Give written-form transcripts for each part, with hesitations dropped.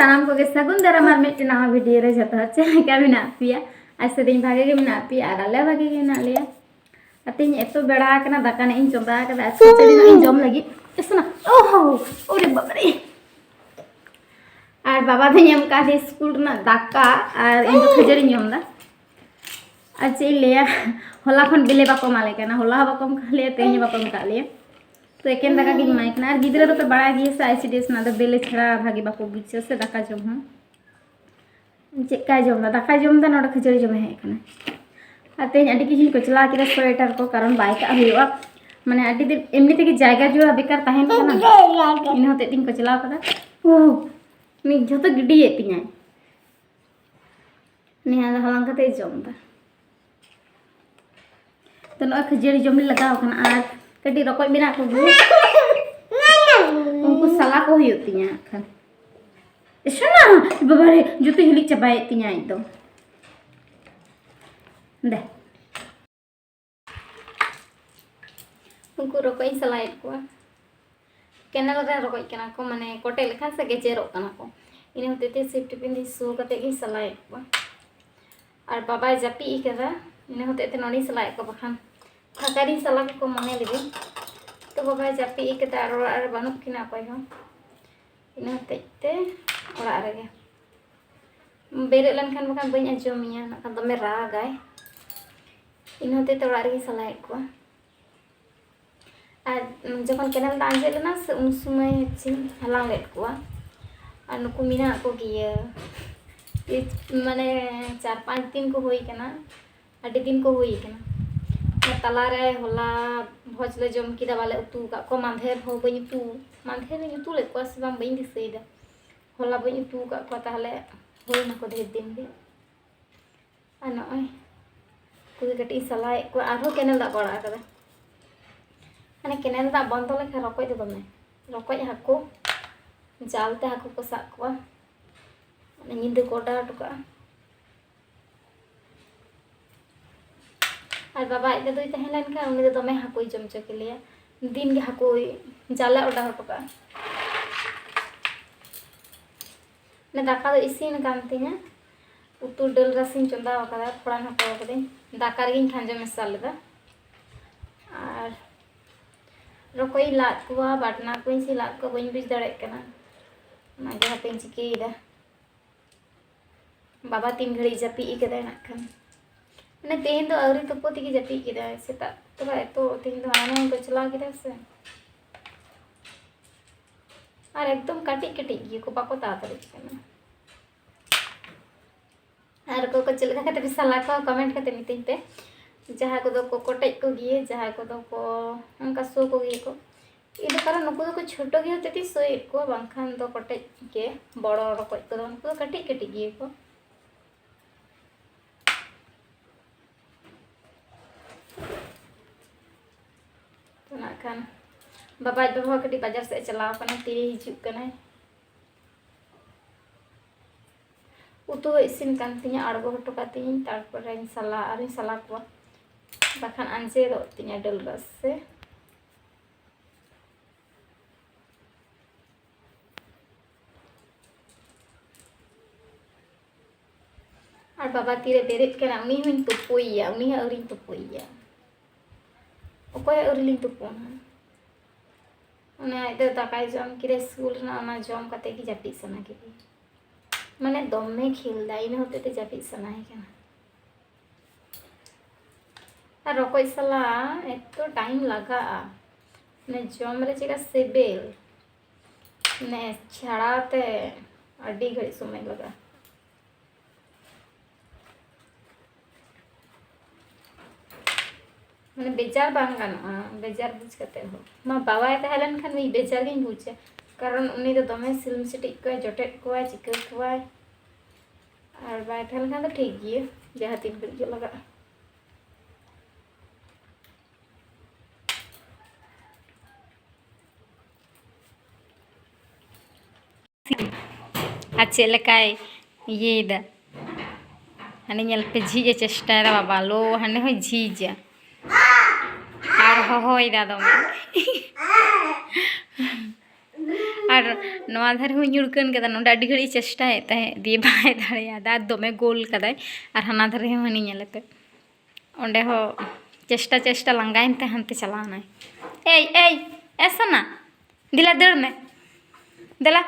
सानाम को सगुन दाराम मिट्टन नवा वीडियो रे जतो चेक का मेना पिया आज से दिन भागे के मेना पिया और आले भागे के ना लिया अतिन एतो बेड़ा कना दाका ने इन चोंदा कदा खिचड़ी इन जम लगी इसना ओहो ओरे बाबरे और बाबा थे हम का स्कूल ना दाका और इन खिचड़ी जमदा आज से लिया होला खन बिले बाको माले कना होला बाको खाले तेज बाको का लिया तो एकेन दाका की माइक ना गिद्रा तो बड़ा गिए से आईसीडीएस ना तो बेले छड़ा भागी बाको बीच से दाका जम हम चेका जम दाका जम दा नोड खिचड़ी जम है कना आते अडी किछि को चला के स्वेटर को कारण बाइक हुआ माने अडी दिन एमनी ते की जायगा जोड़ा बेकार ताहेन कना इन होते दिन को चला कदा ओ मी जतो गिडी एतिया निया हलांग कते जम दा तो न खिचड़ी जम लगा कना आ कटी रकोय बिना को उनको सला को होती हैं खन इसना बाबारे जुते हिली चबाए तिया एकदम दे उनको रकोय सलाय को केनल रे रकोय कना को माने कोटे लेखा से गेजेरो कना को इन होते ते सेफ्टी पिन दी सो कते गी सलाय को और बाबा जपी करा इन होते ते नोनी सलाय को बखान थकारी सला को मने लगे तो बाबा जपी के तार बानु किना कोई हो इन होते ते ओरा रे बेरे लन खान बखान बई अजमिया ना खान दमे रागाय इन होते ते ओरा रे सलाय को আর যখন কেনাল আনজেল না উন সময় হচ্ছে হালাং লেট কোয়া আর নুকু মিনা को গিয়ে মানে 4-5 दिन को होई कना अडी दिन को होई कना तलारे होला भोजले जम किदा वाले उतु का को मांधेर हो बई उतु मांधेर ने उतु ले को सबम बई दिसैदा होला बई उतु का को ताहले होई ना को ढेर दिन भी आनो ओय कुई कटी सलाय को आरो केनाल दा पड़ा कदा माने केनाल दा बंद लेखा रकोय दो दमे रकोय हाको जालते हाको को साक को माने निंदे कोडा टुका और बाबा इते दोई तहेलन का उनी दो दमे हाको जमचो के लिए दिन के हाको जाला ओडा टुका ने दाका दो इसीन कांती है उतु डल रसिन चंदा वकदा थोड़ा ना को कदे दाका रे खांजो मसाला दा और रकोय लाद को बाटना को सी लाद को बई बिज दड़े कना ना जे हाते चिकेदा बाबा 3 घड़ी जपी कदा ना खान ने तेन दो अवरी तपोती की जपी कदा सेता तो तो तेन दो आना को चला कदा से और एकदम काटी काटी गी को पाको तातरी कना और को चलका कते बिसला को कमेंट कते मितिन पे जहाँ को दो को कोटेज को गिए जहाँ को दो को उनका सो को गिए को ये कारण नुकु दो को छोटो गिए होते सो को बांखान दो कोटेज के बड़ो रकोय को उनको कटी कटी गिए को तो ना खान बाबा बाबा कटी बाजार से चलाव कना तीरे हिजुक कना उतु इसिन कांतिया आड़गो हटो कातिन तारपर सला आर सला को बाखान आंजे दो तिnya डल रस से और बाबा तीरे बेरेट कना उनी हुन तुपुइया उनी अवरी तुपुइया ओकोय अवरी तुपुना उना इधर दाकाय जम किरे स्कूल ना ना जम कते की जापी सना के माने दमे खेल दाइन होते ते जापी सना है कना और रकोय सला एतो टाइम लगा ने जम रे चेका सेबेल ने छड़ाते अड्डी घड़ी समय लगा माने बेजार बांग गाना बेजार बुझ कते हो मा बाबा तहलन खान मी बेजार गिन बुझे कारण उनी तो दमे सिलम सिटी को जटेट को चिक को और बाय तहलन खान तो ठीक गिए जहां 3 घड़ी लगा अच्छे लकाय ये दा हने नेल पे झीजे चेष्टा रे बाबा लो हने हो झीजा और हो दा दमे और नवा धारे हूँ युड़कन कदा नोडे अड्डी घड़ी चेष्टाएद ताहे दिए बाय दाड़ेयादा दोमे गोल कदाय और हाना धारे हूँ हनी नेलेते ओंडे हो चेष्टा चेष्टा लंगाइन ते हंते चलाना ए ऐसा ना दिला दड़ में दिला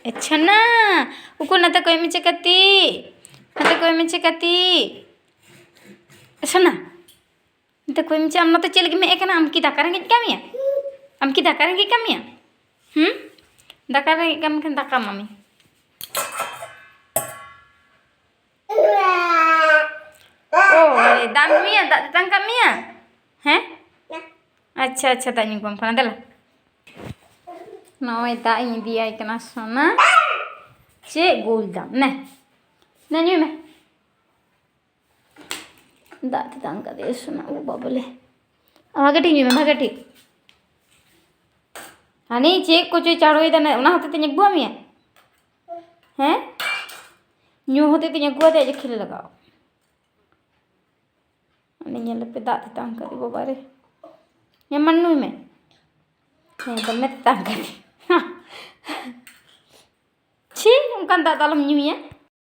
अच्छा ना उको नता कोई में चकती नता कोई में चकती ऐसा ना नता कोई में आम नता चल में एक ना आम की दाका रेंगे कमिया आम की दाका रेंगे कमिया दाका रेंगे कम के दाका मम्मी ओ दाम मिया दाम कमिया हैं अच्छा अच्छा तानी को हम दला नॉय ताई दिया इतना सोना चे गोल दाम ने नहीं में दाती तंग दे सोना वो बाबले आगे ठीक में भागे ठीक हानी चे को चे चारों इधर ना होते तेरे गुआ मिया हैं न्यू होते तेरे गुआ दे जो खिल लगाओ नहीं ये लपे दाती तंग कर वो बारे ये मन्नू में नहीं तो मैं तंग कर छी उनका दाता लम न्यू है